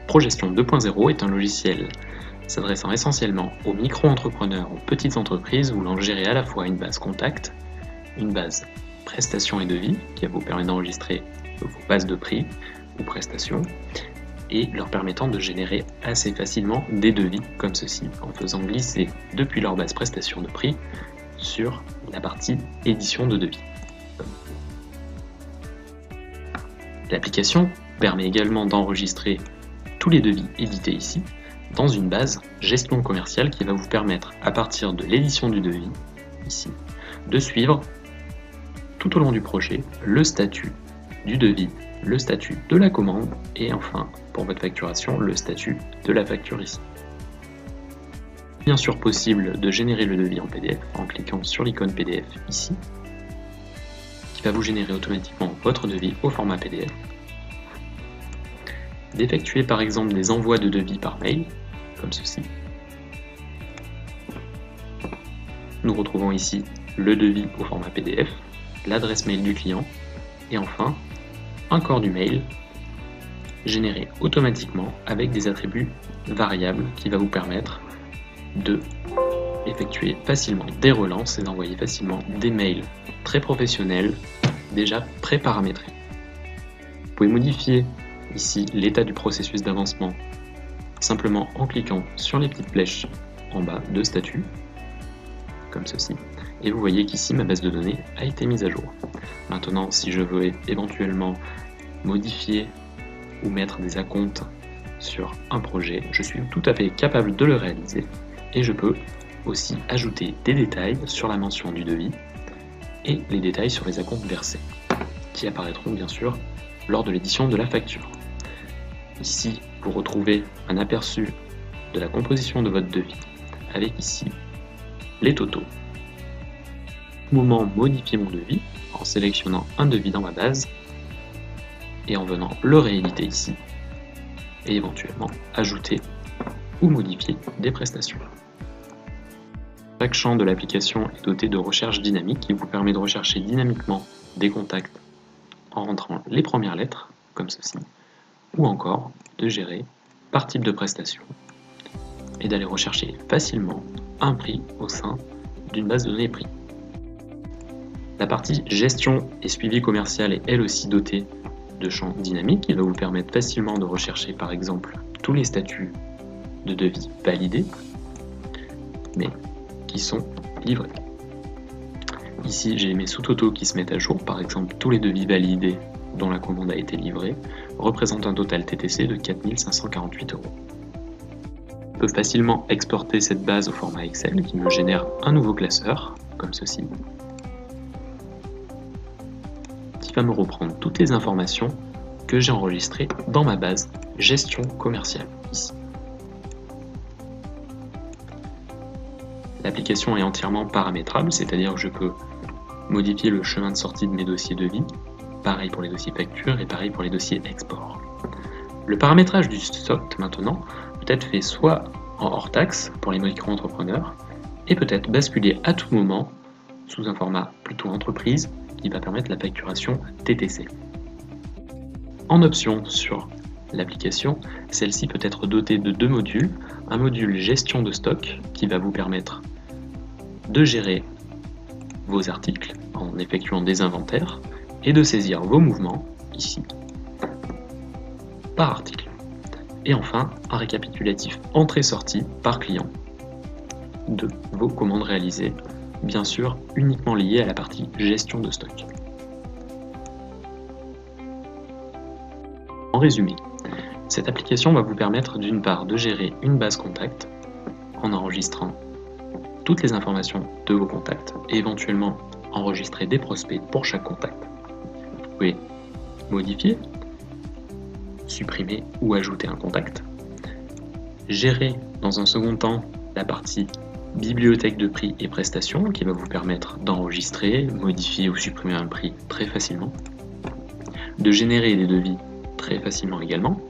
Progestion 2.0 est un logiciel s'adressant essentiellement aux micro-entrepreneurs, aux petites entreprises voulant gérer à la fois une base contact, une base prestations et devis qui va vous permettre d'enregistrer vos bases de prix ou prestations et leur permettant de générer assez facilement des devis comme ceci en faisant glisser depuis leur base prestation de prix sur la partie édition de devis. L'application permet également d'enregistrer tous les devis édités ici dans une base gestion commerciale qui va vous permettre à partir de l'édition du devis ici de suivre tout au long du projet le statut du devis, le statut de la commande et enfin pour votre facturation le statut de la facture ici. Bien sûr possible de générer le devis en PDF en cliquant sur l'icône PDF ici qui va vous générer automatiquement votre devis au format PDF, d'effectuer par exemple des envois de devis par mail comme ceci. Nous retrouvons ici le devis au format PDF, l'adresse mail du client et enfin un corps du mail généré automatiquement avec des attributs variables qui va vous permettre de effectuer facilement des relances et d'envoyer facilement des mails très professionnels déjà pré-paramétrés. Vous pouvez modifier ici l'état du processus d'avancement simplement en cliquant sur les petites flèches en bas de statut comme ceci. Et vous voyez qu'ici ma base de données a été mise à jour. Maintenant, si je veux éventuellement modifier ou mettre des acomptes sur un projet, je suis tout à fait capable de le réaliser et je peux aussi ajouter des détails sur la mention du devis et les détails sur les acomptes versés qui apparaîtront bien sûr lors de l'édition de la facture. Ici, vous retrouvez un aperçu de la composition de votre devis avec ici les totaux. Au moment modifier mon devis en sélectionnant un devis dans ma base et en venant le rééditer ici et éventuellement ajouter ou modifier des prestations. Chaque champ de l'application est doté de recherche dynamique qui vous permet de rechercher dynamiquement des contacts en rentrant les premières lettres comme ceci ou encore de gérer par type de prestation et d'aller rechercher facilement un prix au sein d'une base de données prix. La partie gestion et suivi commercial est elle aussi dotée de champs dynamiques qui va vous permettre facilement de rechercher par exemple tous les statuts de devis validés mais qui sont livrés. Ici j'ai mes sous-totaux qui se mettent à jour, par exemple tous les devis validés dont la commande a été livrée représentent un total TTC de 4 548 €. Je peux facilement exporter cette base au format Excel qui me génère un nouveau classeur, comme ceci, qui va me reprendre toutes les informations que j'ai enregistrées dans ma base gestion commerciale, ici. L'application est entièrement paramétrable, c'est-à-dire que je peux modifier le chemin de sortie de mes dossiers devis, pareil pour les dossiers factures et pareil pour les dossiers export. Le paramétrage du stock maintenant peut être fait soit en hors taxe pour les micro-entrepreneurs et peut être basculé à tout moment sous un format plutôt entreprise qui va permettre la facturation TTC. En option sur l'application, celle-ci peut être dotée de deux modules, un module gestion de stock qui va vous permettre de gérer vos articles en effectuant des inventaires et de saisir vos mouvements ici par article. Et enfin, un récapitulatif entrée-sortie par client de vos commandes réalisées, bien sûr uniquement liées à la partie gestion de stock. En résumé, cette application va vous permettre d'une part de gérer une base contact en enregistrant toutes les informations de vos contacts et éventuellement enregistrer des prospects pour chaque contact. Vous pouvez modifier, supprimer ou ajouter un contact, gérer dans un second temps la partie bibliothèque de prix et prestations qui va vous permettre d'enregistrer, modifier ou supprimer un prix très facilement, de générer des devis très facilement également,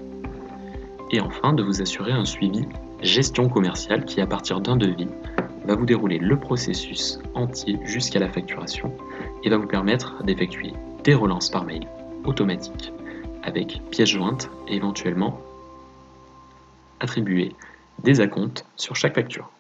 et enfin de vous assurer un suivi gestion commerciale qui, à partir d'un devis, va vous dérouler le processus entier jusqu'à la facturation et va vous permettre d'effectuer des relances par mail automatiques avec pièces jointes et éventuellement attribuer des acomptes sur chaque facture.